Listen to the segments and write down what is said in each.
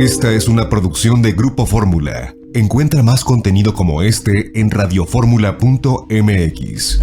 Esta es una producción de Grupo Fórmula. Encuentra más contenido como este en radioformula.mx.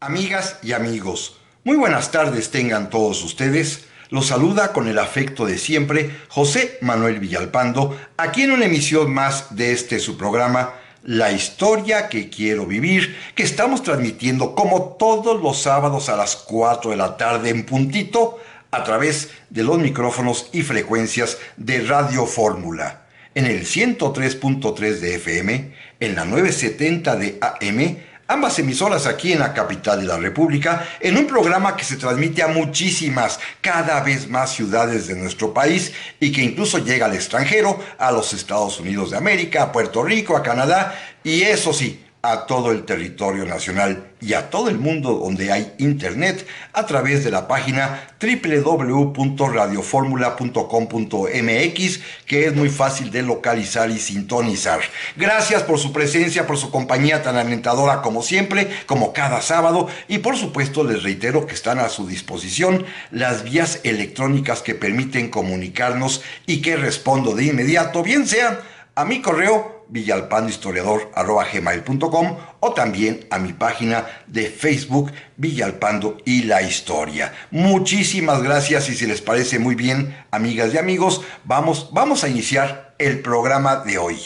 Amigas y amigos, muy buenas tardes tengan todos ustedes. Los saluda con el afecto de siempre José Manuel Villalpando, aquí en una emisión más de su programa, La Historia que Quiero Vivir, que estamos transmitiendo como todos los sábados a las 4 de la tarde en puntito, a través de los micrófonos y frecuencias de Radio Fórmula, en el 103.3 de FM, en la 970 de AM, ambas emisoras aquí en la capital de la República, en un programa que se transmite a muchísimas, cada vez más ciudades de nuestro país y que incluso llega al extranjero, a los Estados Unidos de América, a Puerto Rico, a Canadá y eso sí, a todo el territorio nacional y a todo el mundo donde hay internet a través de la página www.radioformula.com.mx, que es muy fácil de localizar y sintonizar. Gracias por su presencia, por su compañía tan alentadora como siempre, como cada sábado, y por supuesto les reitero que están a su disposición las vías electrónicas que permiten comunicarnos y que respondo de inmediato, bien sea a mi correo villalpandohistoriador@gmail.com o también a mi página de Facebook Villalpando y la Historia. Muchísimas gracias y si les parece muy bien, amigas y amigos, vamos a iniciar el programa de hoy.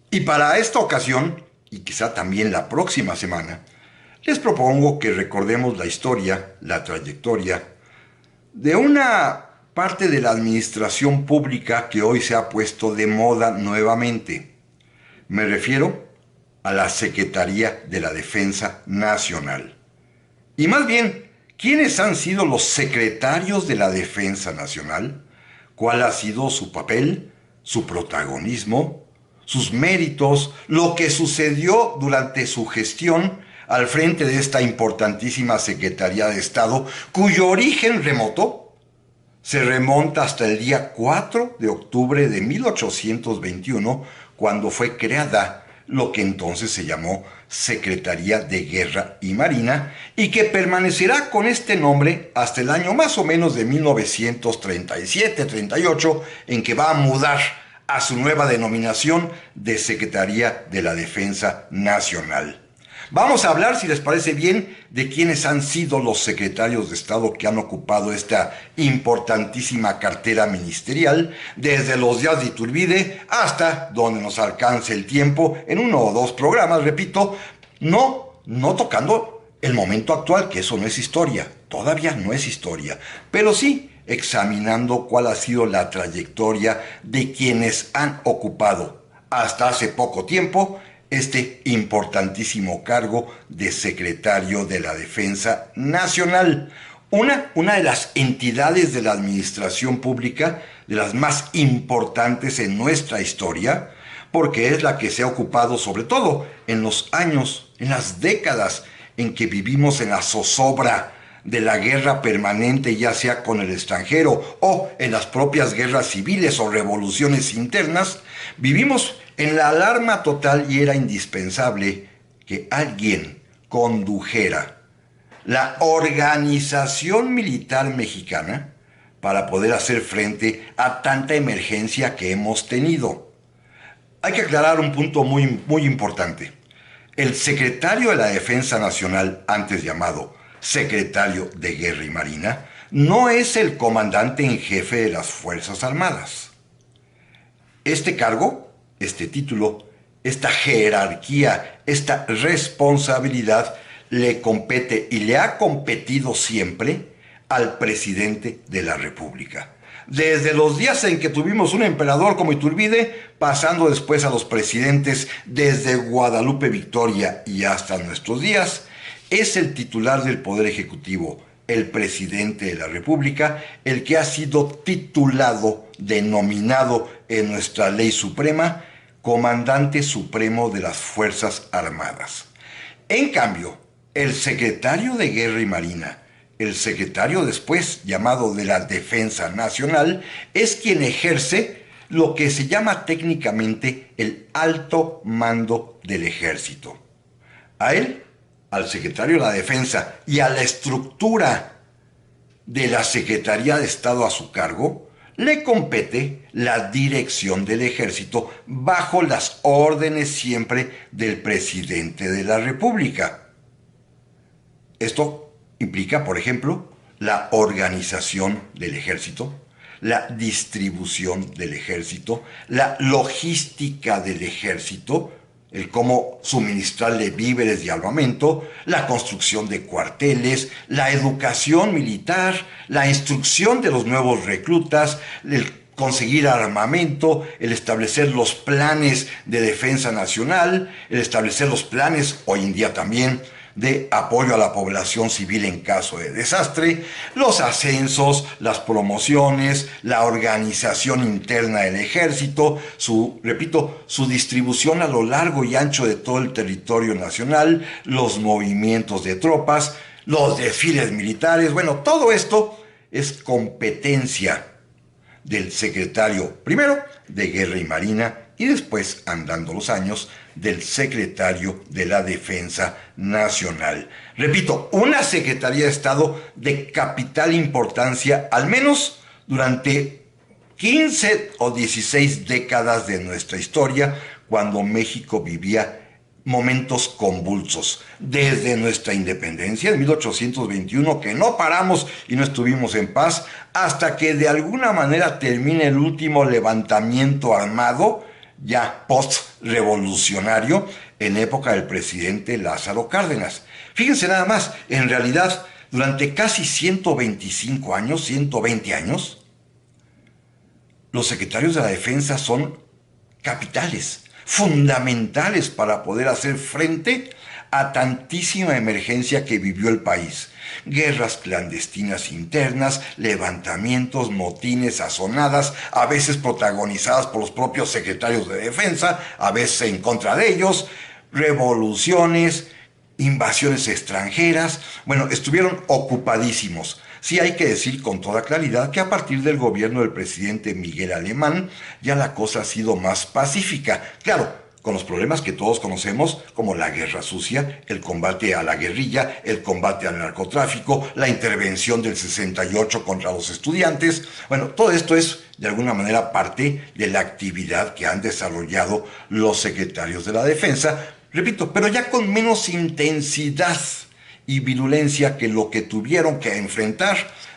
Y para esta ocasión, y quizá también la próxima semana, les propongo que recordemos la historia, la trayectoria de una parte de la administración pública que hoy se ha puesto de moda nuevamente. Me refiero a la Secretaría de la Defensa Nacional. Y más bien, ¿quiénes han sido los secretarios de la Defensa Nacional? ¿Cuál ha sido su papel, su protagonismo, sus méritos, lo que sucedió durante su gestión al frente de esta importantísima Secretaría de Estado, cuyo origen remoto se remonta hasta el día 4 de octubre de 1821, cuando fue creada lo que entonces se llamó Secretaría de Guerra y Marina, y que permanecerá con este nombre hasta el año más o menos de 1937-38, en que va a mudar a su nueva denominación de Secretaría de la Defensa Nacional. Vamos a hablar, si les parece bien, de quiénes han sido los secretarios de Estado que han ocupado esta importantísima cartera ministerial, desde los días de Iturbide hasta donde nos alcance el tiempo, en uno o dos programas, repito, no tocando el momento actual, que eso no es historia, todavía no es historia, pero sí examinando cuál ha sido la trayectoria de quienes han ocupado hasta hace poco tiempo este importantísimo cargo de secretario de la Defensa Nacional, una de las entidades de la administración pública, de las más importantes en nuestra historia, porque es la que se ha ocupado sobre todo en los años, en las décadas en que vivimos en la zozobra de la guerra permanente, ya sea con el extranjero o en las propias guerras civiles o revoluciones internas. Vivimos en la alarma total y era indispensable que alguien condujera la organización militar mexicana para poder hacer frente a tanta emergencia que hemos tenido. Hay que aclarar un punto muy importante. El secretario de la Defensa Nacional, antes llamado Secretario de Guerra y Marina, no es el comandante en jefe de las Fuerzas Armadas. Este cargo, este título, esta jerarquía, esta responsabilidad le compete y le ha competido siempre al presidente de la República. Desde los días en que tuvimos un emperador como Iturbide, pasando después a los presidentes desde Guadalupe Victoria y hasta nuestros días, es el titular del Poder Ejecutivo, el presidente de la República, el que ha sido titulado, denominado en nuestra ley suprema, Comandante Supremo de las Fuerzas Armadas. En cambio, el secretario de Guerra y Marina, el secretario después llamado de la Defensa Nacional, es quien ejerce lo que se llama técnicamente el alto mando del ejército. A él, al secretario de la Defensa y a la estructura de la Secretaría de Estado a su cargo, le compete la dirección del ejército bajo las órdenes siempre del presidente de la República. Esto implica, por ejemplo, la organización del ejército, la distribución del ejército, la logística del ejército, el cómo suministrarle víveres y armamento, la construcción de cuarteles, la educación militar, la instrucción de los nuevos reclutas, el conseguir armamento, el establecer los planes de defensa nacional, el establecer los planes, hoy en día también, de apoyo a la población civil en caso de desastre, los ascensos, las promociones, la organización interna del ejército, su distribución a lo largo y ancho de todo el territorio nacional, los movimientos de tropas, los desfiles militares. Bueno, todo esto es competencia del secretario, primero, de Guerra y Marina, y después, andando los años, del secretario de la Defensa Nacional. Repito, una Secretaría de Estado de capital importancia, al menos durante 15 o 16 décadas de nuestra historia, cuando México vivía momentos convulsos, desde nuestra independencia en 1821, que no paramos y no estuvimos en paz, hasta que de alguna manera termine el último levantamiento armado, ya post-revolucionario, en época del presidente Lázaro Cárdenas. Fíjense nada más, en realidad, durante casi 125 años, 120 años, los secretarios de la defensa son capitales, fundamentales para poder hacer frente a tantísima emergencia que vivió el país. Guerras clandestinas internas, levantamientos, motines, azonadas, a veces protagonizadas por los propios secretarios de defensa, a veces en contra de ellos, revoluciones, invasiones extranjeras. Bueno, estuvieron ocupadísimos. Sí hay que decir con toda claridad que a partir del gobierno del presidente Miguel Alemán ya la cosa ha sido más pacífica. Claro, con los problemas que todos conocemos, como la guerra sucia, el combate a la guerrilla, el combate al narcotráfico, la intervención del 68 contra los estudiantes. Bueno, todo esto es de alguna manera parte de la actividad que han desarrollado los secretarios de la defensa, repito, pero ya con menos intensidad y virulencia que lo que tuvieron que enfrentar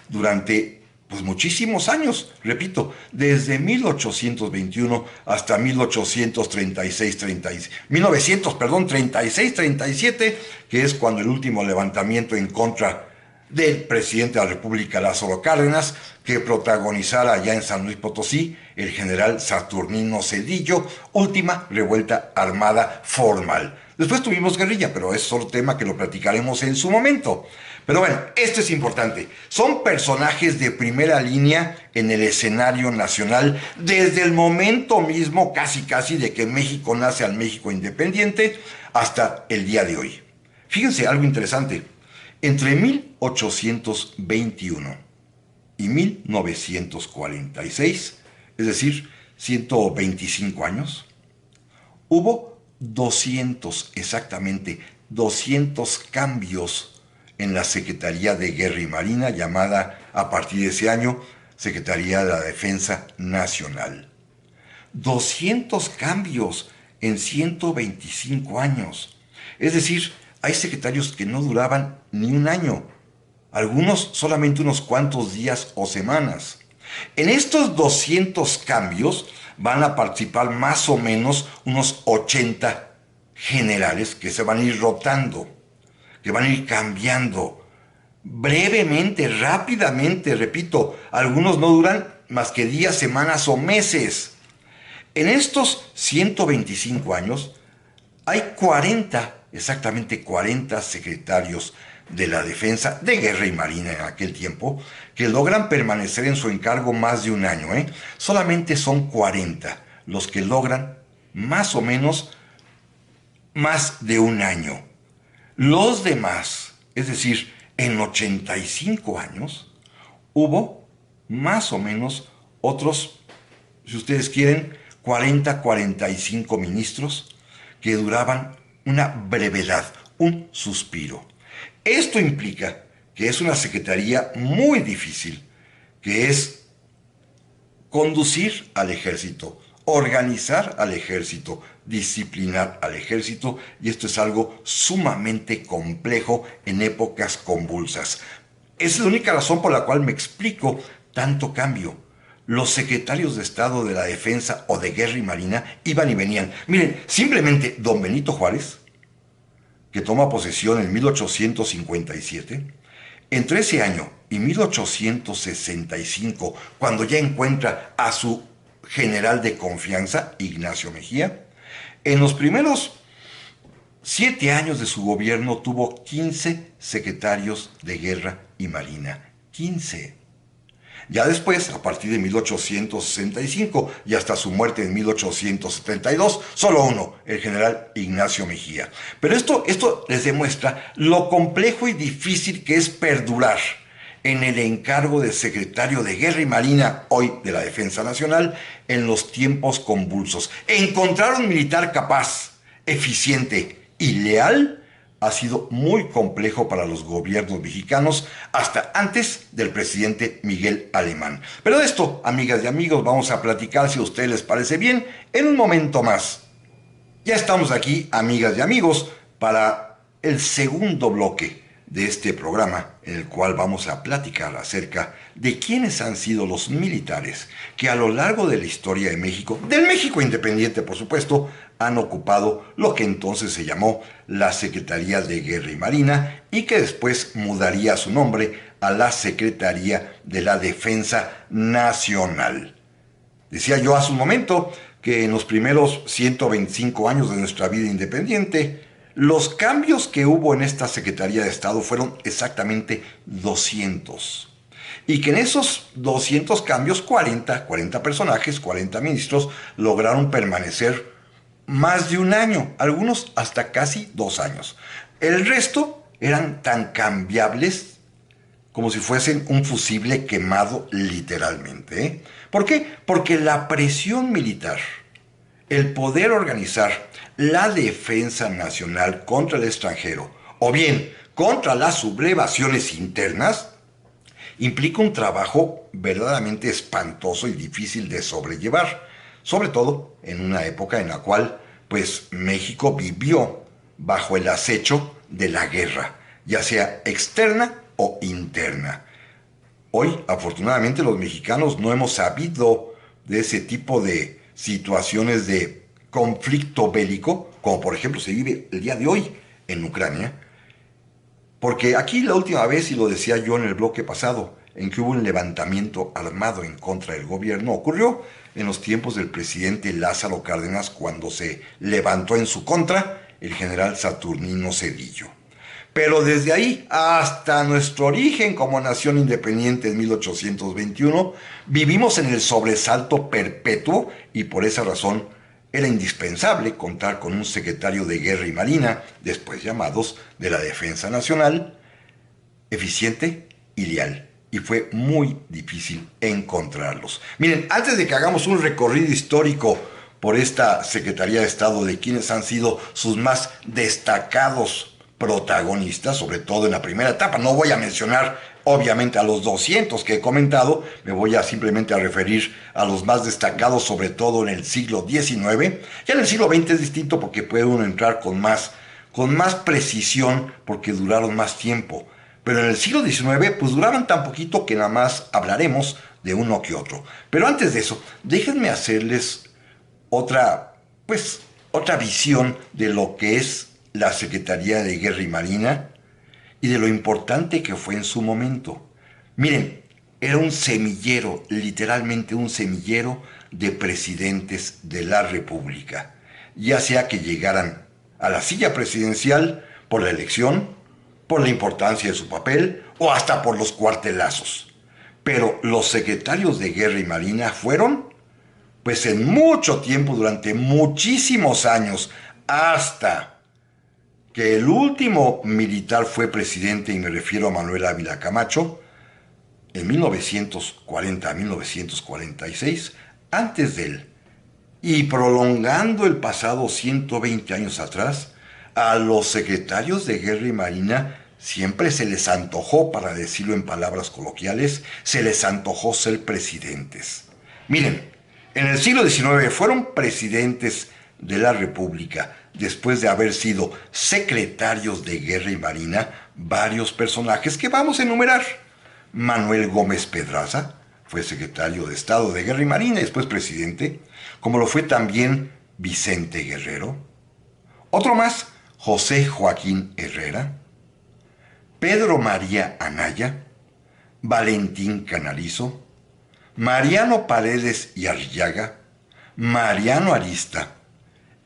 durante muchísimos años, repito, desde 1821 hasta 1936-37, que es cuando el último levantamiento en contra del presidente de la República, Lázaro Cárdenas, que protagonizara allá en San Luis Potosí el general Saturnino Cedillo, última revuelta armada formal. Después tuvimos guerrilla, pero es otro tema que lo platicaremos en su momento. Pero bueno, esto es importante. Son personajes de primera línea en el escenario nacional desde el momento mismo, casi de que México nace al México independiente, hasta el día de hoy. Fíjense algo interesante. Entre 1821 y 1946, es decir, 125 años, hubo 200, exactamente 200 cambios en la Secretaría de Guerra y Marina, llamada a partir de ese año Secretaría de la Defensa Nacional. 200 cambios en 125 años. Es decir, hay secretarios que no duraban ni un año, algunos solamente unos cuantos días o semanas. En estos 200 cambios van a participar más o menos unos 80 generales que se van a ir rotando, que van a ir cambiando brevemente, rápidamente, repito, algunos no duran más que días, semanas o meses. En estos 125 años hay 40, exactamente 40 secretarios de la Defensa, de Guerra y Marina en aquel tiempo, que logran permanecer en su encargo más de un año. Solamente son 40 los que logran más o menos más de un año. Los demás, es decir, en 85 años, hubo más o menos otros, si ustedes quieren, 45 ministros que duraban una brevedad, un suspiro. Esto implica que es una secretaría muy difícil, que es conducir al ejército, organizar al ejército, disciplinar al ejército, y esto es algo sumamente complejo en épocas convulsas. Esa es la única razón por la cual me explico tanto cambio. Los secretarios de Estado de la Defensa o de Guerra y Marina iban y venían. Miren, simplemente don Benito Juárez, que toma posesión en 1857, entre ese año y 1865, cuando ya encuentra a su general de confianza, Ignacio Mejía, en los primeros 7 años de su gobierno tuvo 15 secretarios de Guerra y Marina. 15. Ya después, a partir de 1865 y hasta su muerte en 1872, solo uno, el general Ignacio Mejía. Pero esto les demuestra lo complejo y difícil que es perdurar en el encargo de secretario de Guerra y Marina, hoy de la Defensa Nacional, en los tiempos convulsos. Encontrar un militar capaz, eficiente y leal ha sido muy complejo para los gobiernos mexicanos hasta antes del presidente Miguel Alemán. Pero de esto, amigas y amigos, vamos a platicar, si a ustedes les parece bien, en un momento más. Ya estamos aquí, amigas y amigos, para el segundo bloque de este programa, en el cual vamos a platicar acerca de quiénes han sido los militares que a lo largo de la historia de México, del México independiente por supuesto, han ocupado lo que entonces se llamó la Secretaría de Guerra y Marina y que después mudaría su nombre a la Secretaría de la Defensa Nacional. Decía yo hace un momento que en los primeros 125 años de nuestra vida independiente, los cambios que hubo en esta Secretaría de Estado fueron exactamente 200. Y que en esos 200 cambios, 40 personajes, 40 ministros, lograron permanecer más de un año, algunos hasta casi 2 años. El resto eran tan cambiables como si fuesen un fusible quemado literalmente, ¿eh? ¿Por qué? Porque la presión militar, el poder organizar la defensa nacional contra el extranjero, o bien contra las sublevaciones internas, implica un trabajo verdaderamente espantoso y difícil de sobrellevar, sobre todo en una época en la cual, pues, México vivió bajo el acecho de la guerra, ya sea externa o interna. Hoy, afortunadamente, los mexicanos no hemos sabido de ese tipo de situaciones de conflicto bélico, como por ejemplo se vive el día de hoy en Ucrania, porque aquí la última vez, y lo decía yo en el bloque pasado, en que hubo un levantamiento armado en contra del gobierno, ocurrió en los tiempos del presidente Lázaro Cárdenas, cuando se levantó en su contra el general Saturnino Cedillo. Pero desde ahí hasta nuestro origen como nación independiente en 1821, vivimos en el sobresalto perpetuo y por esa razón era indispensable contar con un secretario de Guerra y Marina, después llamados de la Defensa Nacional, eficiente y leal. Y fue muy difícil encontrarlos. Miren, antes de que hagamos un recorrido histórico por esta Secretaría de Estado de quienes han sido sus más destacados protagonistas, sobre todo en la primera etapa, no voy a mencionar obviamente a los 200 que he comentado, me voy a simplemente a referir a los más destacados, sobre todo en el siglo XIX. Ya en el siglo XX es distinto porque puede uno entrar con más precisión porque duraron más tiempo. Pero en el siglo XIX, pues duraban tan poquito que nada más hablaremos de uno que otro. Pero antes de eso, déjenme hacerles otra visión de lo que es la Secretaría de Guerra y Marina y de lo importante que fue en su momento. Miren, era un semillero, literalmente un semillero de presidentes de la República, ya sea que llegaran a la silla presidencial por la elección, por la importancia de su papel o hasta por los cuartelazos. Pero los secretarios de Guerra y Marina fueron, pues en mucho tiempo, durante muchísimos años, hasta que el último militar fue presidente, y me refiero a Manuel Ávila Camacho, en 1940 a 1946, antes de él, y prolongando el pasado 120 años atrás, a los secretarios de Guerra y Marina siempre se les antojó, para decirlo en palabras coloquiales, se les antojó ser presidentes. Miren, en el siglo XIX fueron presidentes de la República, después de haber sido secretarios de Guerra y Marina, varios personajes que vamos a enumerar. Manuel Gómez Pedraza fue secretario de Estado de Guerra y Marina y después presidente, como lo fue también Vicente Guerrero. Otro más, José Joaquín Herrera, Pedro María Anaya, Valentín Canalizo, Mariano Paredes y Arrillaga, Mariano Arista,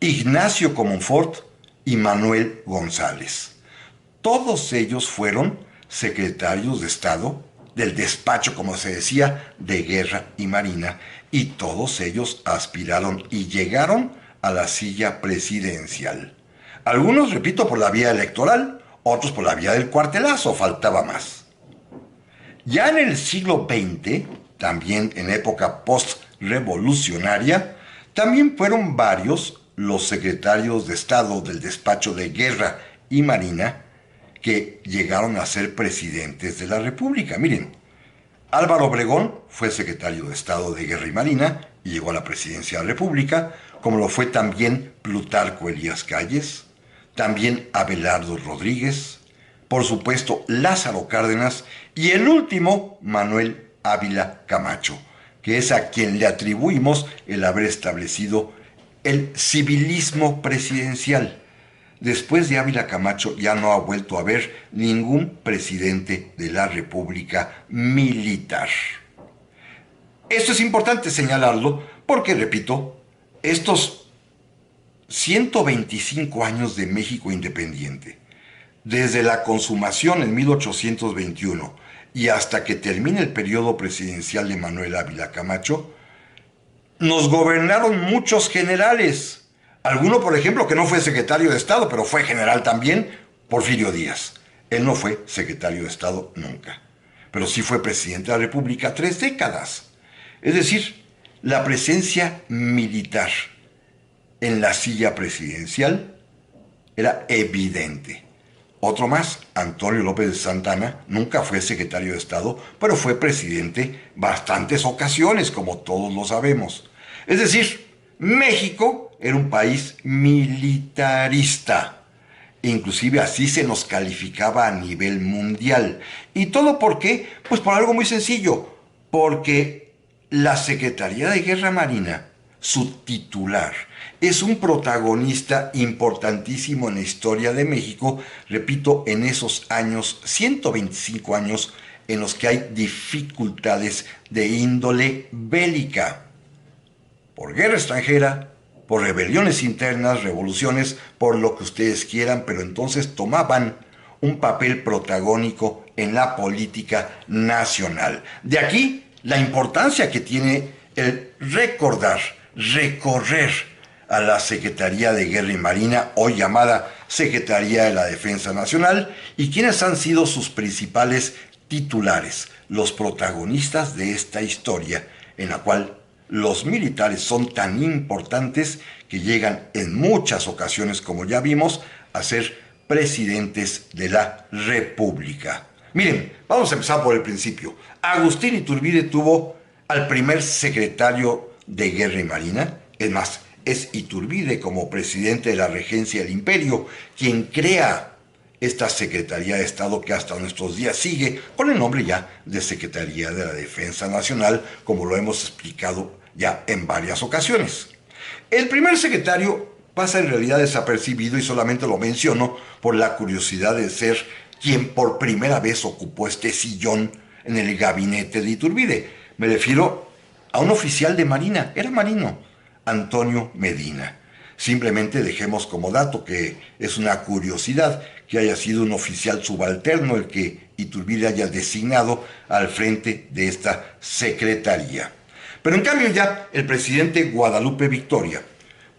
Ignacio Comonfort y Manuel González. Todos ellos fueron secretarios de Estado del despacho, como se decía, de Guerra y Marina, y todos ellos aspiraron y llegaron a la silla presidencial. Algunos, repito, por la vía electoral, otros por la vía del cuartelazo, faltaba más. Ya en el siglo XX, también en época post-revolucionaria, también fueron varios los secretarios de Estado del despacho de Guerra y Marina que llegaron a ser presidentes de la República. Miren, Álvaro Obregón fue secretario de Estado de Guerra y Marina y llegó a la presidencia de la República, como lo fue también Plutarco Elías Calles, también Abelardo Rodríguez, por supuesto Lázaro Cárdenas y el último, Manuel Ávila Camacho, que es a quien le atribuimos el haber establecido el civilismo presidencial. Después de Ávila Camacho ya no ha vuelto a haber ningún presidente de la República militar. Esto es importante señalarlo porque, repito, estos 125 años de México independiente, desde la consumación en 1821 y hasta que termine el periodo presidencial de Manuel Ávila Camacho, nos gobernaron muchos generales. Alguno, por ejemplo, que no fue secretario de Estado, pero fue general también, Porfirio Díaz. Él no fue secretario de Estado nunca, pero sí fue presidente de la República 3 décadas. Es decir, la presencia militar en la silla presidencial era evidente. Otro más, Antonio López de Santana, nunca fue secretario de Estado, pero fue presidente bastantes ocasiones, como todos lo sabemos. Es decir, México era un país militarista. Inclusive así se nos calificaba a nivel mundial. ¿Y todo por qué? Pues por algo muy sencillo. Porque la Secretaría de Guerra Marina, su titular, es un protagonista importantísimo en la historia de México, repito, en esos años, 125 años, en los que hay dificultades de índole bélica. Por guerra extranjera, por rebeliones internas, revoluciones, por lo que ustedes quieran, pero entonces tomaban un papel protagónico en la política nacional. De aquí la importancia que tiene el recorrer a la Secretaría de Guerra y Marina, hoy llamada Secretaría de la Defensa Nacional, y quiénes han sido sus principales titulares, los protagonistas de esta historia, en la cual los militares son tan importantes que llegan en muchas ocasiones, como ya vimos, a ser presidentes de la República. Miren, vamos a empezar por el principio. Agustín Iturbide tuvo al primer secretario de Guerra y Marina. Es más, es Iturbide, como presidente de la Regencia del Imperio, quien crea esta Secretaría de Estado que hasta nuestros días sigue con el nombre ya de Secretaría de la Defensa Nacional, como lo hemos explicado ya en varias ocasiones. El primer secretario pasa en realidad desapercibido y solamente lo menciono por la curiosidad de ser quien por primera vez ocupó este sillón en el gabinete de Iturbide. Me refiero a un oficial de Marina, era marino, Antonio Medina. Simplemente dejemos como dato que es una curiosidad que haya sido un oficial subalterno el que Iturbide haya designado al frente de esta secretaría. Pero en cambio ya el presidente Guadalupe Victoria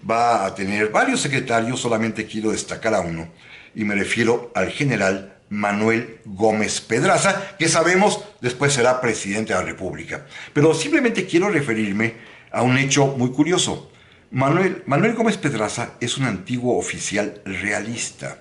va a tener varios secretarios, solamente quiero destacar a uno, y me refiero al general Manuel Gómez Pedraza, que sabemos después será presidente de la República. Pero simplemente quiero referirme a un hecho muy curioso. Manuel Gómez Pedraza es un antiguo oficial realista.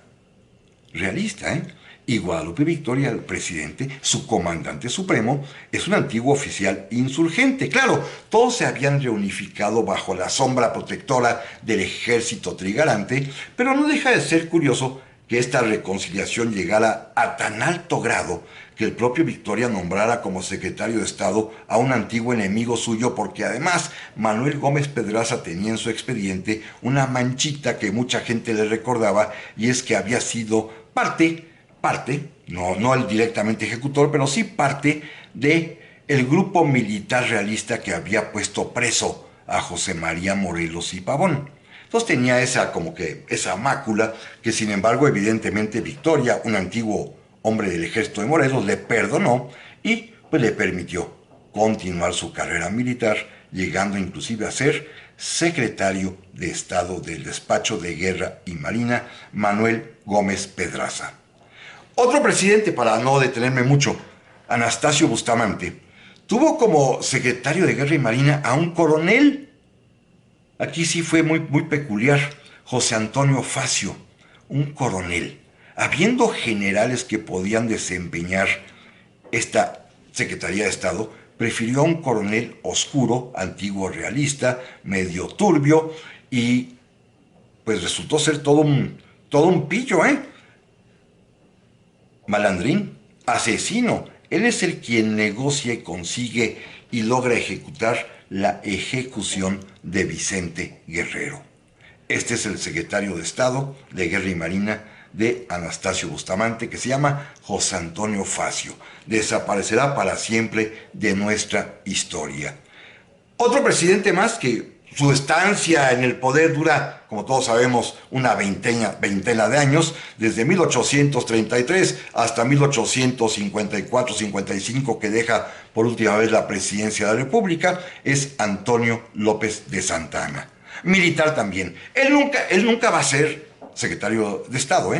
Realista, ¿eh? Y Guadalupe Victoria, el presidente, su comandante supremo, es un antiguo oficial insurgente. Claro, todos se habían reunificado bajo la sombra protectora del ejército trigarante, pero no deja de ser curioso que esta reconciliación llegara a tan alto grado que el propio Victoria nombrara como secretario de Estado a un antiguo enemigo suyo, porque además Manuel Gómez Pedraza tenía en su expediente una manchita que mucha gente le recordaba, y es que había sido parte, no el directamente ejecutor, pero sí parte de el grupo militar realista que había puesto preso a José María Morelos y Pavón. Entonces tenía esa mácula que, sin embargo, evidentemente Victoria, un antiguo hombre del ejército de Morelos, le perdonó y pues le permitió continuar su carrera militar, llegando inclusive a ser secretario de Estado del Despacho de Guerra y Marina, Manuel Gómez Pedraza. Otro presidente, para no detenerme mucho, Anastasio Bustamante, tuvo como secretario de Guerra y Marina a un coronel. Aquí sí fue muy peculiar, José Antonio Facio, un coronel. Habiendo generales que podían desempeñar esta Secretaría de Estado, prefirió a un coronel oscuro, antiguo realista, medio turbio, y pues resultó ser todo un pillo, malandrín, asesino. Él es el quien negocia y consigue y logra ejecutar la ejecución de Vicente Guerrero. Este es el secretario de Estado de Guerra y Marina de Anastasio Bustamante, que se llama José Antonio Facio. Desaparecerá para siempre de nuestra historia. Otro presidente más que su estancia en el poder dura, como todos sabemos, una veintena de años, desde 1833 hasta 1854-55, que deja por última vez la presidencia de la República, es Antonio López de Santa Anna. Militar también. Él nunca va a ser secretario de Estado,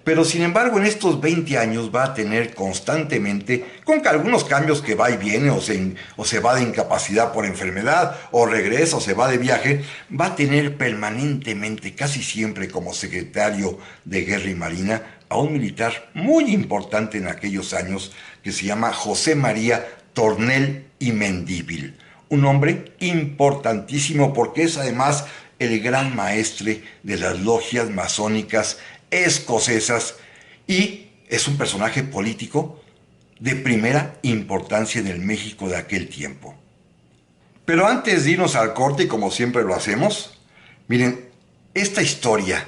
pero sin embargo en estos 20 años va a tener constantemente, con algunos cambios que va y viene, o se va de incapacidad por enfermedad, o regresa, o se va de viaje, va a tener permanentemente, casi siempre como secretario de Guerra y Marina, a un militar muy importante en aquellos años, que se llama José María Tornel y Mendívil. Un hombre importantísimo porque es además el gran maestre de las logias masónicas escocesas, y es un personaje político de primera importancia en el México de aquel tiempo. Pero antes de irnos al corte, como siempre lo hacemos, miren, esta historia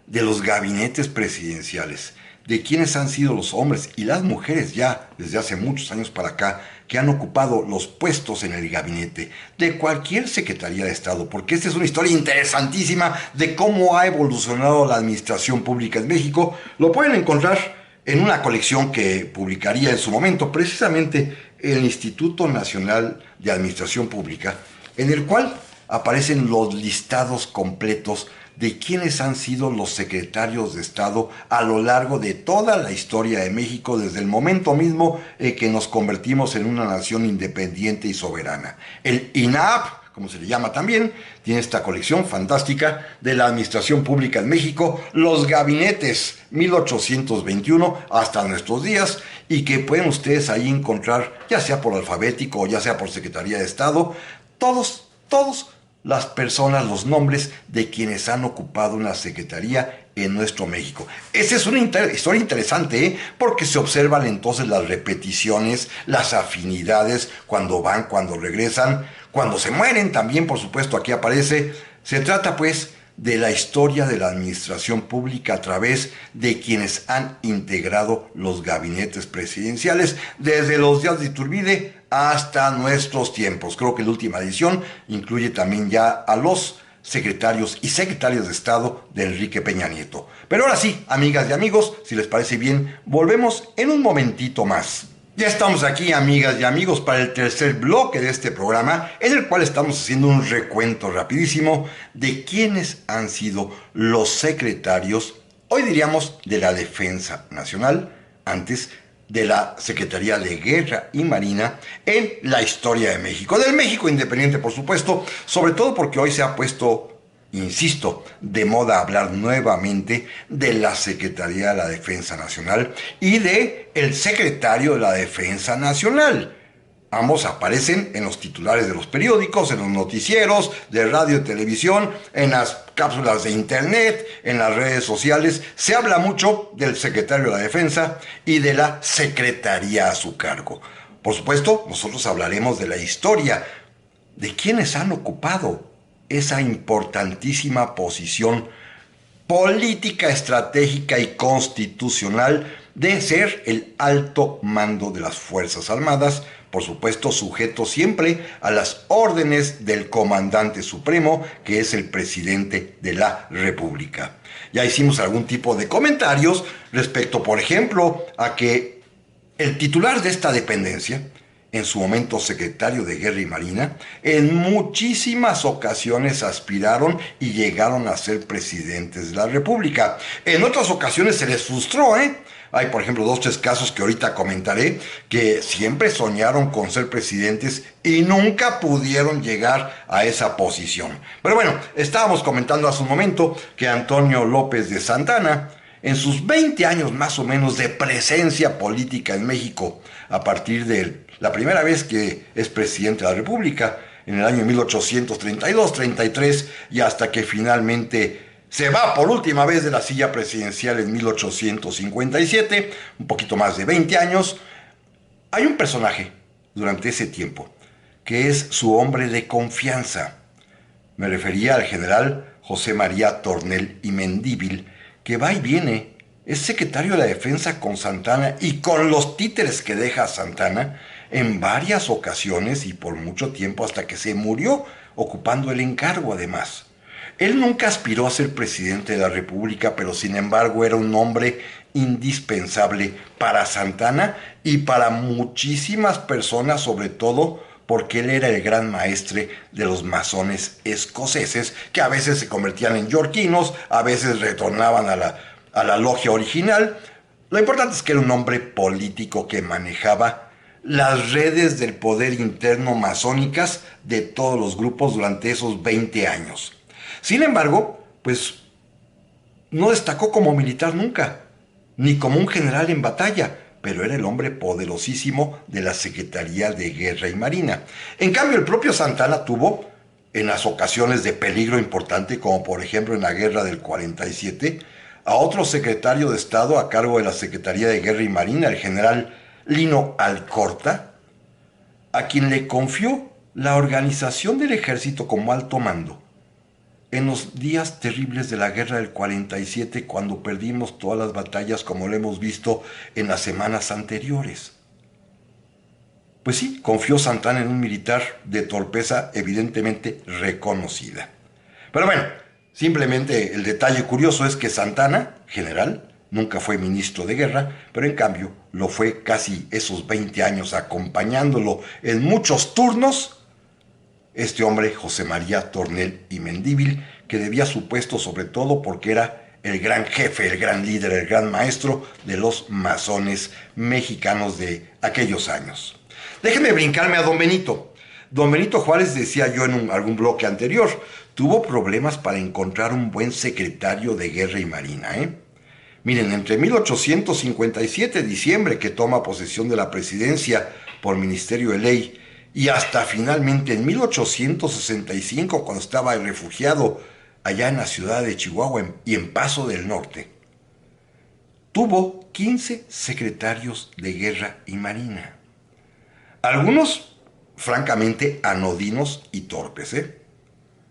de los gabinetes presidenciales, de quienes han sido los hombres y las mujeres ya desde hace muchos años para acá, que han ocupado los puestos en el gabinete de cualquier Secretaría de Estado, porque esta es una historia interesantísima de cómo ha evolucionado la administración pública en México. Lo pueden encontrar en una colección que publicaría en su momento precisamente el Instituto Nacional de Administración Pública, en el cual aparecen los listados completos de quiénes han sido los secretarios de Estado a lo largo de toda la historia de México, desde el momento mismo que nos convertimos en una nación independiente y soberana. El INAP, como se le llama también, tiene esta colección fantástica de la administración pública en México, los gabinetes 1821 hasta nuestros días, y que pueden ustedes ahí encontrar, ya sea por alfabético o ya sea por Secretaría de Estado, todos las personas, los nombres de quienes han ocupado una secretaría en nuestro México. Esa es una historia interesante, porque se observan entonces las repeticiones, las afinidades, cuando van, cuando regresan, cuando se mueren también, por supuesto, aquí aparece. Se trata pues de la historia de la administración pública a través de quienes han integrado los gabinetes presidenciales, desde los días de Iturbide hasta nuestros tiempos. Creo que la última edición incluye también ya a los secretarios y secretarias de Estado de Enrique Peña Nieto. Pero ahora sí, amigas y amigos, si les parece bien, volvemos en un momentito más. Ya estamos aquí, amigas y amigos, para el tercer bloque de este programa, en el cual estamos haciendo un recuento rapidísimo de quiénes han sido los secretarios Hoy diríamos de la Defensa Nacional, antes de la Secretaría de Guerra y Marina en la historia de México. Del México independiente, por supuesto, sobre todo porque hoy se ha puesto, insisto, de moda hablar nuevamente de la Secretaría de la Defensa Nacional y de el secretario de la Defensa Nacional. Ambos aparecen en los titulares de los periódicos, en los noticieros, de radio y televisión, en las cápsulas de internet, en las redes sociales. Se habla mucho del secretario de la Defensa y de la secretaría a su cargo. Por supuesto, nosotros hablaremos de la historia, de quienes han ocupado esa importantísima posición política, estratégica y constitucional de ser el alto mando de las Fuerzas Armadas, por supuesto sujeto siempre a las órdenes del comandante supremo, que es el presidente de la República. Ya hicimos algún tipo de comentarios respecto, por ejemplo, a que el titular de esta dependencia, en su momento secretario de Guerra y Marina, en muchísimas ocasiones aspiraron y llegaron a ser presidentes de la República. En otras ocasiones se les frustró, Hay, por ejemplo, 2 o 3 casos que ahorita comentaré, que siempre soñaron con ser presidentes y nunca pudieron llegar a esa posición. Pero bueno, estábamos comentando hace un momento que Antonio López de Santana, en sus 20 años más o menos de presencia política en México, a partir de la primera vez que es presidente de la República, en el año 1832, 33, y hasta que finalmente se va por última vez de la silla presidencial en 1857, un poquito más de 20 años. Hay un personaje durante ese tiempo que es su hombre de confianza. Me refería al general José María Tornel y Mendívil, que va y viene, es secretario de la Defensa con Santana y con los títeres que deja Santana en varias ocasiones y por mucho tiempo hasta que se murió, ocupando el encargo además. Él nunca aspiró a ser presidente de la República, pero sin embargo era un hombre indispensable para Santana y para muchísimas personas, sobre todo porque él era el gran maestre de los masones escoceses, que a veces se convertían en yorquinos, a veces retornaban a la logia original. Lo importante es que era un hombre político que manejaba las redes del poder interno masónicas de todos los grupos durante esos 20 años. Sin embargo, pues no destacó como militar nunca, ni como un general en batalla, pero era el hombre poderosísimo de la Secretaría de Guerra y Marina. En cambio, el propio Santana tuvo, en las ocasiones de peligro importante, como por ejemplo en la guerra del 47, a otro secretario de Estado a cargo de la Secretaría de Guerra y Marina, el general Lino Alcorta, a quien le confió la organización del ejército como alto mando. En los días terribles de la guerra del 47, cuando perdimos todas las batallas como lo hemos visto en las semanas anteriores. Pues sí, confió Santana en un militar de torpeza evidentemente reconocida. Pero bueno, simplemente el detalle curioso es que Santana, general, nunca fue ministro de guerra, pero en cambio lo fue casi esos 20 años acompañándolo en muchos turnos. Este hombre, José María Tornel y Mendívil, que debía su puesto sobre todo porque era el gran jefe, el gran líder, el gran maestro de los masones mexicanos de aquellos años. Déjeme brincarme a don Benito. Don Benito Juárez, decía yo en algún bloque anterior, tuvo problemas para encontrar un buen secretario de Guerra y Marina, Miren, entre 1857, diciembre, que toma posesión de la presidencia por Ministerio de Ley, y hasta finalmente en 1865, cuando estaba refugiado allá en la ciudad de Chihuahua y en Paso del Norte, tuvo 15 secretarios de Guerra y Marina. Algunos, francamente, anodinos y torpes,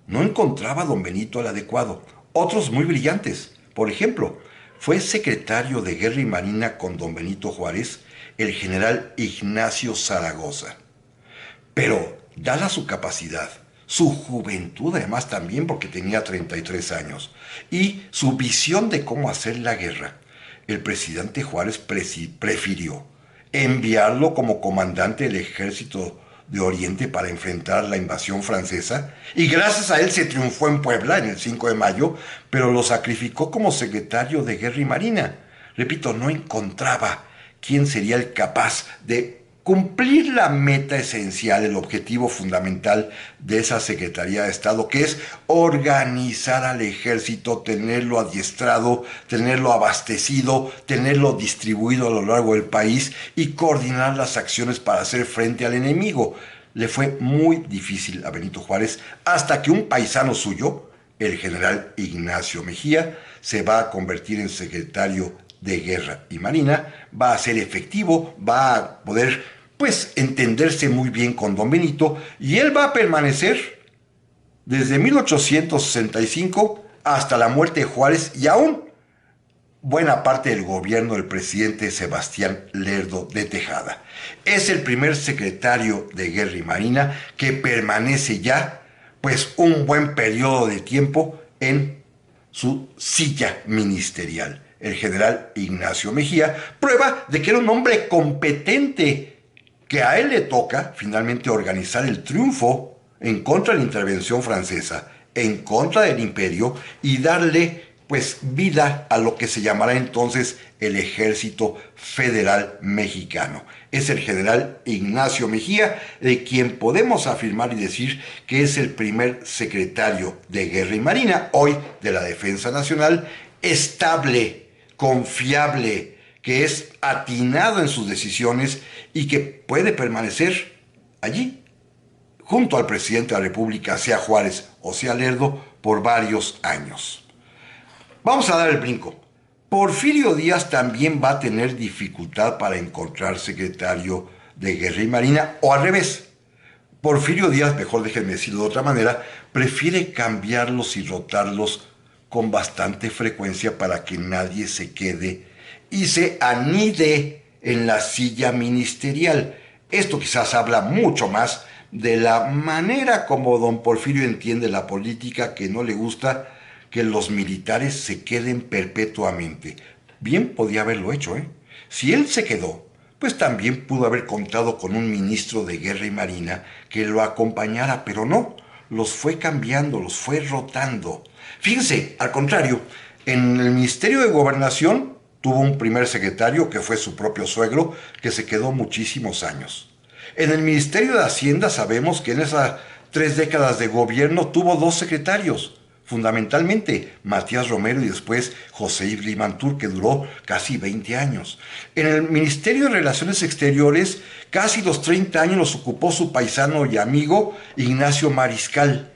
No encontraba a don Benito el adecuado. Otros muy brillantes. Por ejemplo, fue secretario de Guerra y Marina con don Benito Juárez el general Ignacio Zaragoza. Pero, dada su capacidad, su juventud además también porque tenía 33 años, y su visión de cómo hacer la guerra, el presidente Juárez prefirió enviarlo como comandante del ejército de Oriente para enfrentar la invasión francesa, y gracias a él se triunfó en Puebla en el 5 de mayo, pero lo sacrificó como secretario de Guerra y Marina. Repito, no encontraba quién sería el capaz de cumplir la meta esencial, el objetivo fundamental de esa Secretaría de Estado, que es organizar al ejército, tenerlo adiestrado, tenerlo abastecido, tenerlo distribuido a lo largo del país y coordinar las acciones para hacer frente al enemigo. Le fue muy difícil a Benito Juárez hasta que un paisano suyo, el general Ignacio Mejía, se va a convertir en secretario de Guerra y Marina, va a ser efectivo, va a poder, pues, entenderse muy bien con don Benito, y él va a permanecer desde 1865 hasta la muerte de Juárez y aún buena parte del gobierno del presidente Sebastián Lerdo de Tejada. Es el primer secretario de Guerra y Marina que permanece ya, pues, un buen periodo de tiempo en su silla ministerial. El general Ignacio Mejía, prueba de que era un hombre competente, que a él le toca finalmente organizar el triunfo en contra de la intervención francesa, en contra del imperio, y darle, pues, vida a lo que se llamará entonces el Ejército Federal Mexicano. Es el general Ignacio Mejía, de quien podemos afirmar y decir que es el primer secretario de Guerra y Marina, hoy de la Defensa Nacional, estable, confiable, que es atinado en sus decisiones y que puede permanecer allí, junto al presidente de la República, sea Juárez o sea Lerdo, por varios años. Vamos a dar el brinco. Porfirio Díaz también va a tener dificultad para encontrar secretario de Guerra y Marina, o al revés. Porfirio Díaz, mejor déjenme decirlo de otra manera, prefiere cambiarlos y rotarlos con bastante frecuencia para que nadie se quede y se anide en la silla ministerial. Esto quizás habla mucho más de la manera como don Porfirio entiende la política, que no le gusta que los militares se queden perpetuamente. Bien podía haberlo hecho, ¿eh? Si él se quedó, pues también pudo haber contado con un ministro de Guerra y Marina que lo acompañara, pero no, los fue cambiando, los fue rotando. Fíjense, al contrario, en el Ministerio de Gobernación tuvo un primer secretario que fue su propio suegro, que se quedó muchísimos años. En el Ministerio de Hacienda sabemos que en esas 3 décadas de gobierno tuvo 2 secretarios, fundamentalmente Matías Romero y después José Yves Limantour, que duró casi 20 años. En el Ministerio de Relaciones Exteriores, casi los 30 años los ocupó su paisano y amigo Ignacio Mariscal.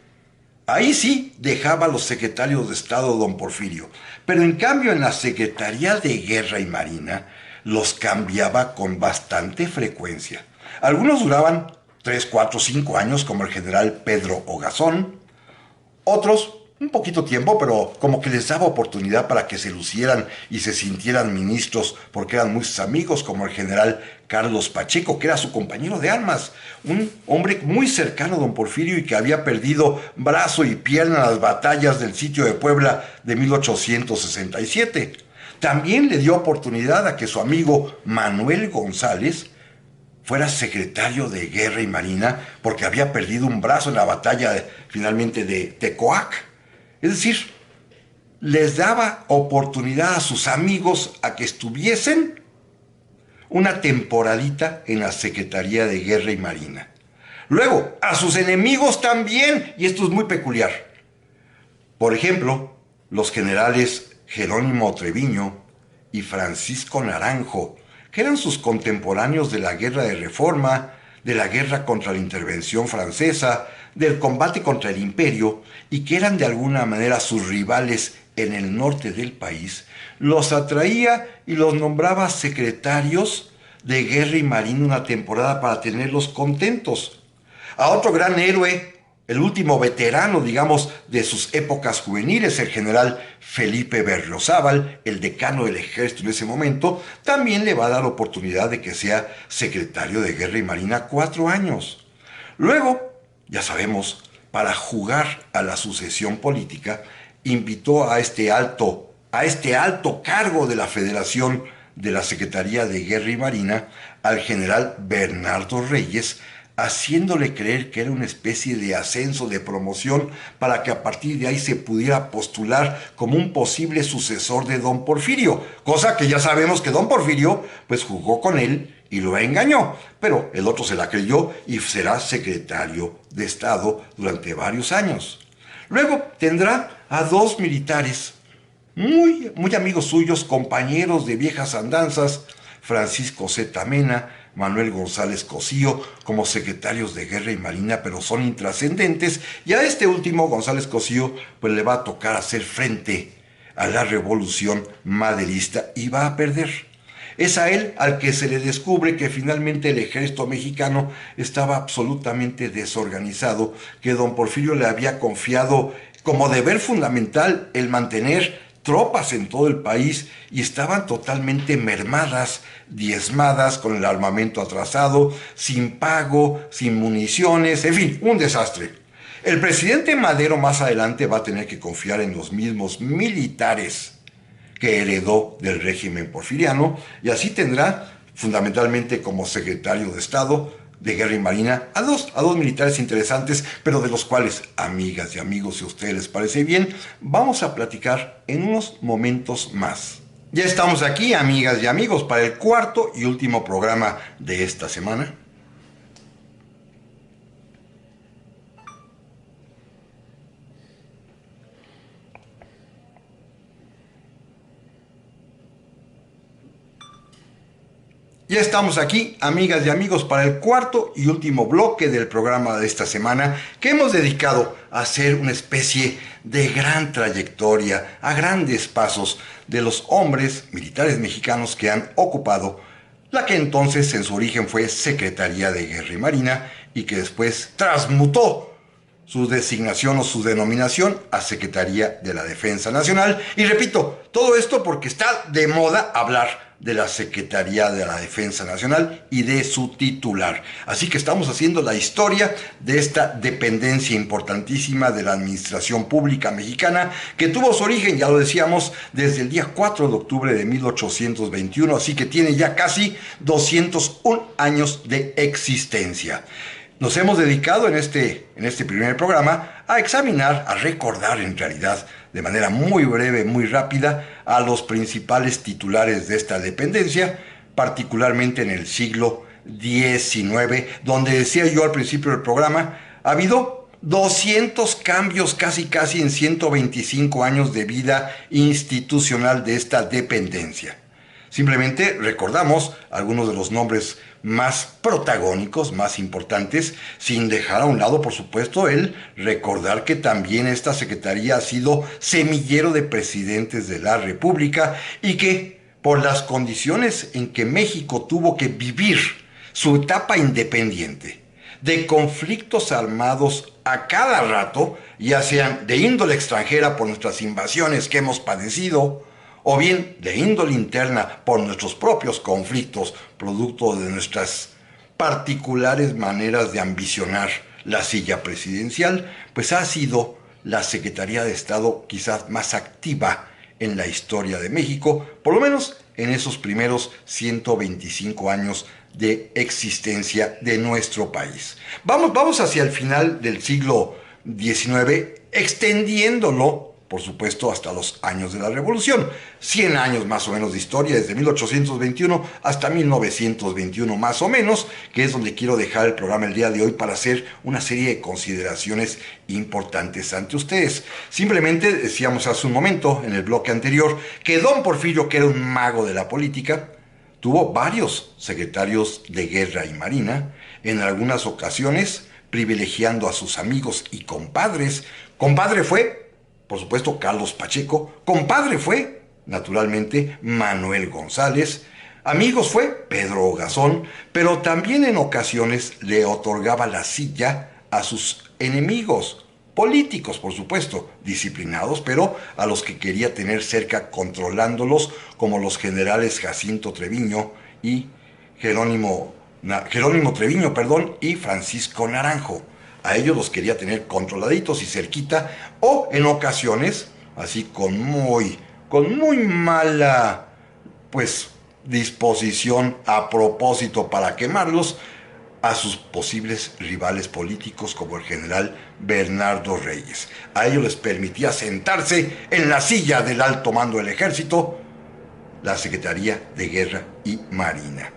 Ahí sí dejaba a los secretarios de Estado don Porfirio, pero en cambio en la Secretaría de Guerra y Marina los cambiaba con bastante frecuencia. Algunos duraban 3, 4, 5 años, como el general Pedro Ogazón, otros un poquito tiempo, pero como que les daba oportunidad para que se lucieran y se sintieran ministros, porque eran muy amigos, como el general Carlos Pacheco, que era su compañero de armas, un hombre muy cercano a don Porfirio y que había perdido brazo y pierna en las batallas del sitio de Puebla de 1867. También le dio oportunidad a que su amigo Manuel González fuera secretario de Guerra y Marina, porque había perdido un brazo en la batalla finalmente de Tecoac. Es decir, les daba oportunidad a sus amigos a que estuviesen una temporadita en la Secretaría de Guerra y Marina. Luego, a sus enemigos también, y esto es muy peculiar. Por ejemplo, los generales Jerónimo Treviño y Francisco Naranjo, que eran sus contemporáneos de la Guerra de Reforma, de la guerra contra la intervención francesa, del combate contra el imperio, y que eran de alguna manera sus rivales en el norte del país, los atraía y los nombraba secretarios de Guerra y Marina una temporada para tenerlos contentos. A otro gran héroe, el último veterano, digamos, de sus épocas juveniles, el general Felipe Berriozábal, el decano del ejército en ese momento, también le va a dar oportunidad de que sea secretario de Guerra y Marina 4 años. Luego, ya sabemos, para jugar a la sucesión política, invitó a este alto cargo de la Federación de la Secretaría de Guerra y Marina al general Bernardo Reyes, haciéndole creer que era una especie de ascenso, de promoción, para que a partir de ahí se pudiera postular como un posible sucesor de don Porfirio, cosa que ya sabemos que don Porfirio pues jugó con él y lo engañó, pero el otro se la creyó y será secretario de Estado durante varios años. Luego tendrá a dos militares muy amigos suyos, compañeros de viejas andanzas, Francisco Z. Mena, Manuel González Cosío, como secretarios de Guerra y Marina, pero son intrascendentes, y a este último, González Cosío, pues le va a tocar hacer frente a la revolución maderista y va a perder. Es a él al que se le descubre que finalmente el ejército mexicano estaba absolutamente desorganizado, que don Porfirio le había confiado como deber fundamental el mantener tropas en todo el país y estaban totalmente mermadas, diezmadas, con el armamento atrasado, sin pago, sin municiones, en fin, un desastre. El presidente Madero más adelante va a tener que confiar en los mismos militares que heredó del régimen porfiriano, y así tendrá fundamentalmente como secretario de Estado de Guerra y Marina a dos militares interesantes, pero de los cuales, amigas y amigos, si a ustedes les parece bien, vamos a platicar en unos momentos más. Ya estamos aquí, amigas y amigos, para el cuarto y último programa de esta semana. Ya estamos aquí, amigas y amigos, para el cuarto y último bloque del programa de esta semana, que hemos dedicado a hacer una especie de gran trayectoria, a grandes pasos de los hombres militares mexicanos que han ocupado la que entonces en su origen fue Secretaría de Guerra y Marina y que después transmutó su designación o su denominación a Secretaría de la Defensa Nacional. Y repito, todo esto porque está de moda hablar de la Secretaría de la Defensa Nacional y de su titular. Así que estamos haciendo la historia de esta dependencia importantísima de la administración pública mexicana que tuvo su origen, ya lo decíamos, desde el día 4 de octubre de 1821, así que tiene ya casi 201 años de existencia. Nos hemos dedicado en este primer programa a examinar, a recordar en realidad, de manera muy breve, muy rápida, a los principales titulares de esta dependencia, particularmente en el siglo XIX, donde decía yo al principio del programa, ha habido 200 cambios casi en 125 años de vida institucional de esta dependencia. Simplemente recordamos algunos de los nombres más protagónicos, más importantes, sin dejar a un lado, por supuesto, el recordar que también esta secretaría ha sido semillero de presidentes de la República y que, por las condiciones en que México tuvo que vivir su etapa independiente, de conflictos armados a cada rato, ya sean de índole extranjera por nuestras invasiones que hemos padecido, o bien de índole interna por nuestros propios conflictos, producto de nuestras particulares maneras de ambicionar la silla presidencial, pues ha sido la Secretaría de Estado quizás más activa en la historia de México, por lo menos en esos primeros 125 años de existencia de nuestro país. Vamos hacia el final del siglo XIX, extendiéndolo por supuesto, hasta los años de la Revolución. 100 años más o menos de historia, desde 1821 hasta 1921 más o menos, que es donde quiero dejar el programa el día de hoy para hacer una serie de consideraciones importantes ante ustedes. Simplemente decíamos hace un momento, en el bloque anterior, que don Porfirio, que era un mago de la política, tuvo varios secretarios de Guerra y Marina, en algunas ocasiones privilegiando a sus amigos y compadres. Compadre fue, por supuesto, Carlos Pacheco. Compadre fue, naturalmente, Manuel González. Amigos fue Pedro Ogazón, pero también en ocasiones le otorgaba la silla a sus enemigos, políticos, por supuesto, disciplinados, pero a los que quería tener cerca controlándolos, como los generales Jacinto Treviño y Jerónimo Treviño, y Francisco Naranjo. A ellos los quería tener controladitos y cerquita, o en ocasiones, así con muy mala, disposición a propósito para quemarlos, a sus posibles rivales políticos como el general Bernardo Reyes. A ellos les permitía sentarse en la silla del alto mando del ejército, la Secretaría de Guerra y Marina.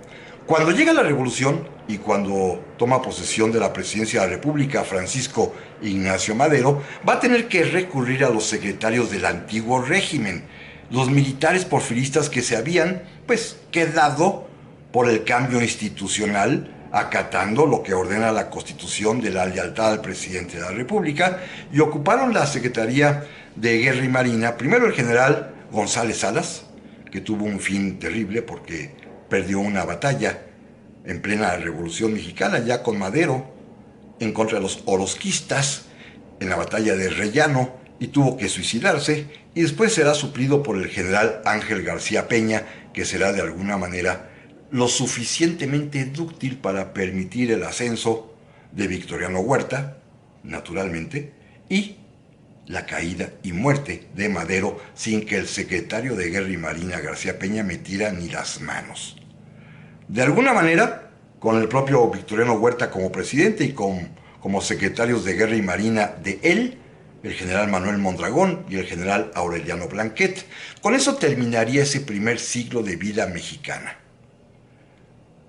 Cuando llega la revolución y cuando toma posesión de la presidencia de la República Francisco Ignacio Madero, va a tener que recurrir a los secretarios del antiguo régimen, los militares porfiristas que se habían quedado por el cambio institucional, acatando lo que ordena la Constitución de la lealtad al presidente de la República, y ocuparon la Secretaría de Guerra y Marina, primero el general González Salas, que tuvo un fin terrible porque perdió una batalla en plena Revolución Mexicana, ya con Madero, en contra de los orozquistas, en la batalla de Rellano, y tuvo que suicidarse, y después será suplido por el general Ángel García Peña, que será de alguna manera lo suficientemente dúctil para permitir el ascenso de Victoriano Huerta, naturalmente, y la caída y muerte de Madero sin que el secretario de Guerra y Marina García Peña metiera ni las manos. De alguna manera, con el propio Victoriano Huerta como presidente y como secretarios de Guerra y Marina de él, el general Manuel Mondragón y el general Aureliano Blanquet, con eso terminaría ese primer siglo de vida mexicana.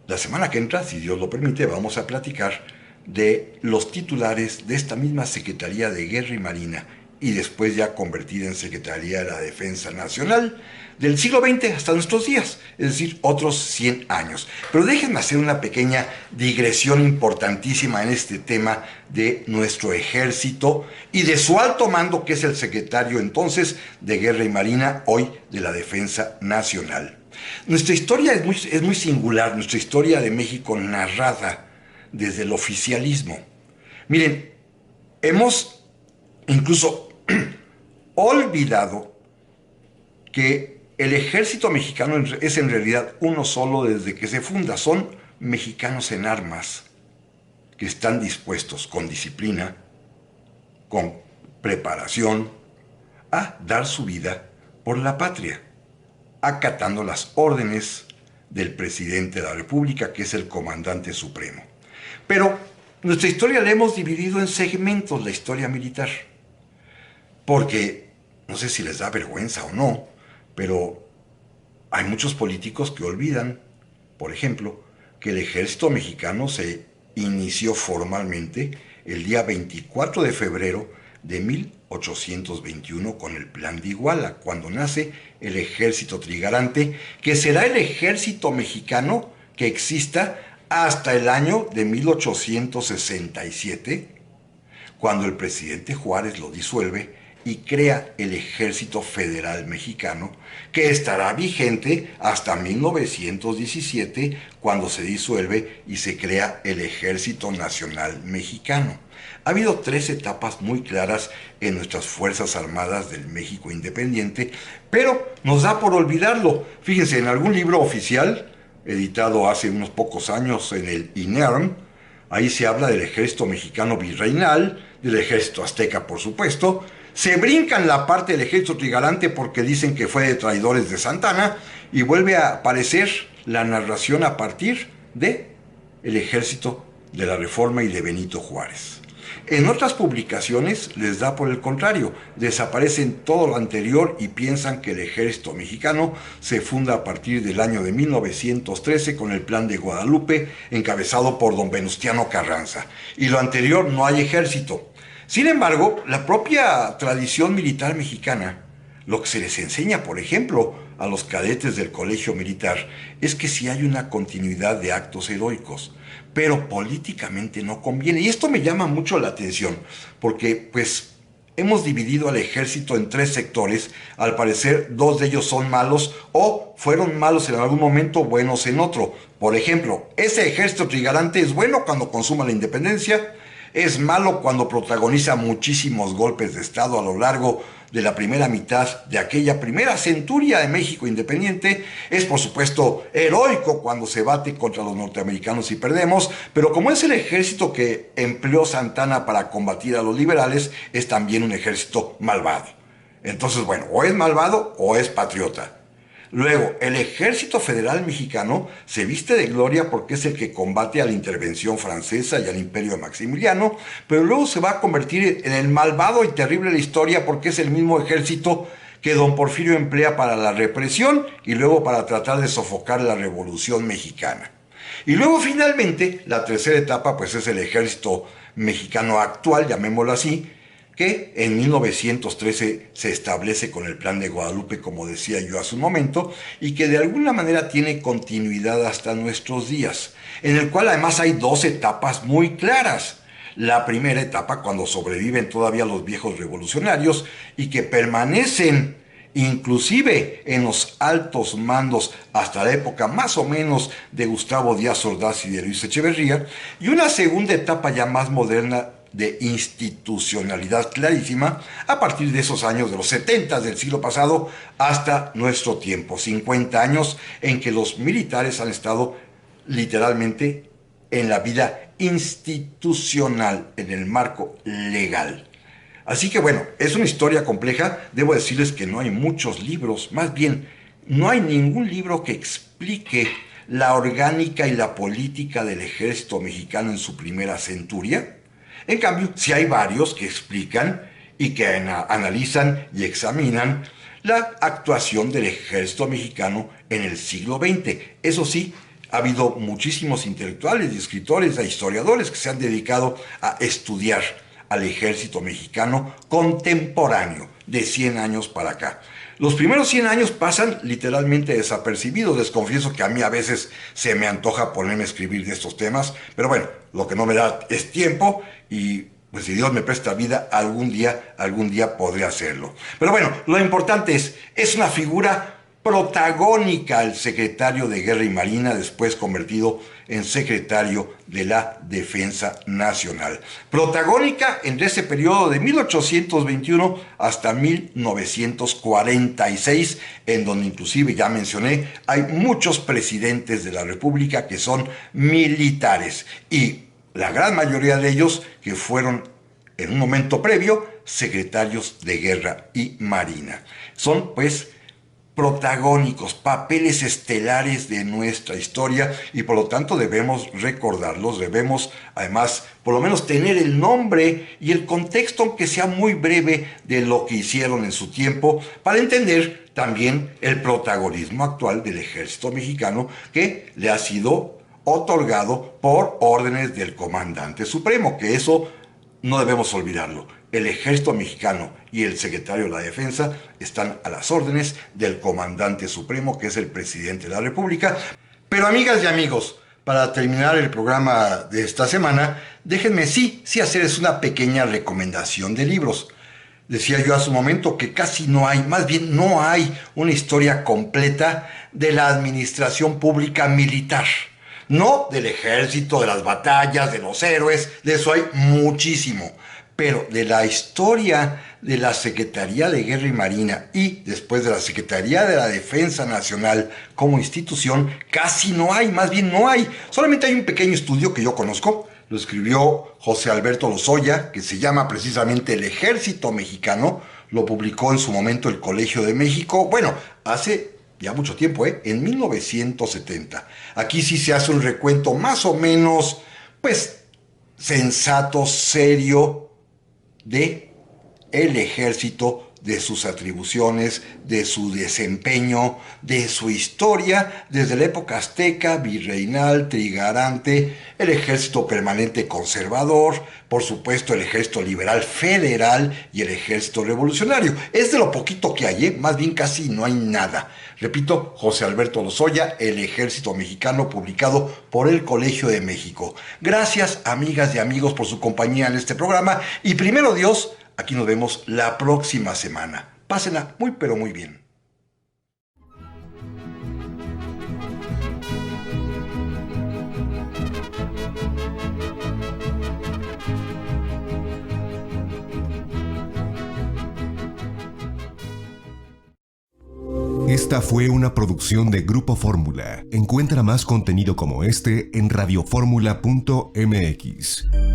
La semana que entra, si Dios lo permite, vamos a platicar de los titulares de esta misma Secretaría de Guerra y Marina y después ya convertida en Secretaría de la Defensa Nacional del siglo XX hasta nuestros días, es decir, otros 100 años. Pero déjenme hacer una pequeña digresión importantísima en este tema de nuestro ejército y de su alto mando, que es el secretario entonces de Guerra y Marina, hoy de la Defensa Nacional. Nuestra historia es muy singular, nuestra historia de México narrada desde el oficialismo. Miren, hemos incluso olvidado que el ejército mexicano es en realidad uno solo desde que se funda. Son mexicanos en armas que están dispuestos con disciplina, con preparación, a dar su vida por la patria, acatando las órdenes del presidente de la República, que es el comandante supremo. Pero nuestra historia la hemos dividido en segmentos, la historia militar, porque no sé si les da vergüenza o no, pero hay muchos políticos que olvidan, por ejemplo, que el ejército mexicano se inició formalmente el día 24 de febrero de 1821 con el Plan de Iguala, cuando nace el ejército trigarante, que será el ejército mexicano que exista hasta el año de 1867, cuando el presidente Juárez lo disuelve y crea el Ejército Federal Mexicano, que estará vigente hasta 1917, cuando se disuelve y se crea el Ejército Nacional Mexicano. Ha habido 3 etapas muy claras en nuestras Fuerzas Armadas del México independiente, pero nos da por olvidarlo. Fíjense, en algún libro oficial, editado hace unos pocos años en el INERM, ahí se habla del ejército mexicano virreinal, del ejército azteca, por supuesto. Se brincan la parte del ejército trigarante porque dicen que fue de traidores de Santana, y vuelve a aparecer la narración a partir de el ejército de la Reforma y de Benito Juárez. En otras publicaciones les da por el contrario, desaparecen todo lo anterior y piensan que el ejército mexicano se funda a partir del año de 1913 con el Plan de Guadalupe, encabezado por don Venustiano Carranza. Y lo anterior, no hay ejército. Sin embargo, la propia tradición militar mexicana, lo que se les enseña, por ejemplo, a los cadetes del colegio militar, es que sí hay una continuidad de actos heroicos, pero políticamente no conviene. Y esto me llama mucho la atención, porque hemos dividido al ejército en 3 sectores. Al parecer 2 de ellos son malos o fueron malos en algún momento, buenos en otro. Por ejemplo, ese ejército trigarante es bueno cuando consuma la independencia, es malo cuando protagoniza muchísimos golpes de Estado a lo largo de la primera mitad de aquella primera centuria de México independiente, es por supuesto heroico cuando se bate contra los norteamericanos y perdemos, pero como es el ejército que empleó Santana para combatir a los liberales, es también un ejército malvado. Entonces, bueno, o es malvado o es patriota. Luego, el Ejército Federal Mexicano se viste de gloria porque es el que combate a la intervención francesa y al imperio de Maximiliano, pero luego se va a convertir en el malvado y terrible de la historia porque es el mismo ejército que don Porfirio emplea para la represión y luego para tratar de sofocar la Revolución Mexicana. Y luego finalmente, la tercera etapa pues es el Ejército Mexicano actual, llamémoslo así, que en 1913 se establece con el Plan de Guadalupe, como decía yo hace un momento, y que de alguna manera tiene continuidad hasta nuestros días, en el cual además hay dos etapas muy claras. La primera etapa, cuando sobreviven todavía los viejos revolucionarios y que permanecen inclusive en los altos mandos hasta la época más o menos de Gustavo Díaz Ordaz y de Luis Echeverría, y una segunda etapa ya más moderna de institucionalidad clarísima a partir de esos años de los 70 del siglo pasado hasta nuestro tiempo, 50 años en que los militares han estado literalmente en la vida institucional, en el marco legal. Así que bueno, es una historia compleja. Debo decirles que no hay muchos libros, más bien, no hay ningún libro que explique la orgánica y la política del ejército mexicano en su primera centuria. En cambio, sí hay varios que explican y que analizan y examinan la actuación del ejército mexicano en el siglo XX. Eso sí, ha habido muchísimos intelectuales y escritores e historiadores que se han dedicado a estudiar al ejército mexicano contemporáneo, de 100 años para acá. Los primeros 100 años pasan literalmente desapercibidos. Les confieso que a mí a veces se me antoja ponerme a escribir de estos temas, pero bueno, lo que no me da es tiempo y pues si Dios me presta vida, algún día podré hacerlo. Pero bueno, lo importante es una figura protagónica el secretario de Guerra y Marina, después convertido en secretario de la Defensa Nacional. Protagónica en ese periodo de 1821 hasta 1946, en donde inclusive, ya mencioné, hay muchos presidentes de la República que son militares y la gran mayoría de ellos que fueron en un momento previo secretarios de Guerra y Marina. Son pues protagónicos, papeles estelares de nuestra historia y por lo tanto debemos recordarlos, debemos además por lo menos tener el nombre y el contexto, aunque sea muy breve, de lo que hicieron en su tiempo, para entender también el protagonismo actual del ejército mexicano que le ha sido otorgado por órdenes del comandante supremo, que eso no debemos olvidarlo. El ejército mexicano y el secretario de la Defensa están a las órdenes del comandante supremo, que es el presidente de la República. Pero amigas y amigos, para terminar el programa de esta semana, déjenme sí hacerles una pequeña recomendación de libros. Decía yo hace un momento que casi no hay, más bien no hay una historia completa de la administración pública militar. No del ejército, de las batallas, de los héroes, de eso hay muchísimo. Pero de la historia de la Secretaría de Guerra y Marina y después de la Secretaría de la Defensa Nacional como institución, casi no hay, más bien no hay. Solamente hay un pequeño estudio que yo conozco, lo escribió José Alberto Lozoya, que se llama precisamente El Ejército Mexicano, lo publicó en su momento el Colegio de México, bueno, hace ya mucho tiempo, en 1970. Aquí sí se hace un recuento más o menos, pues, sensato, serio, de el ejército, de sus atribuciones, de su desempeño, de su historia, desde la época azteca, virreinal, trigarante, el ejército permanente conservador, por supuesto el ejército liberal federal y el ejército revolucionario. Es de lo poquito que hay, más bien casi no hay nada. Repito, José Alberto Lozoya, El Ejército Mexicano, publicado por el Colegio de México. Gracias, amigas y amigos, por su compañía en este programa. Y primero Dios, aquí nos vemos la próxima semana. Pásenla muy, pero muy bien. Esta fue una producción de Grupo Fórmula. Encuentra más contenido como este en radioformula.mx.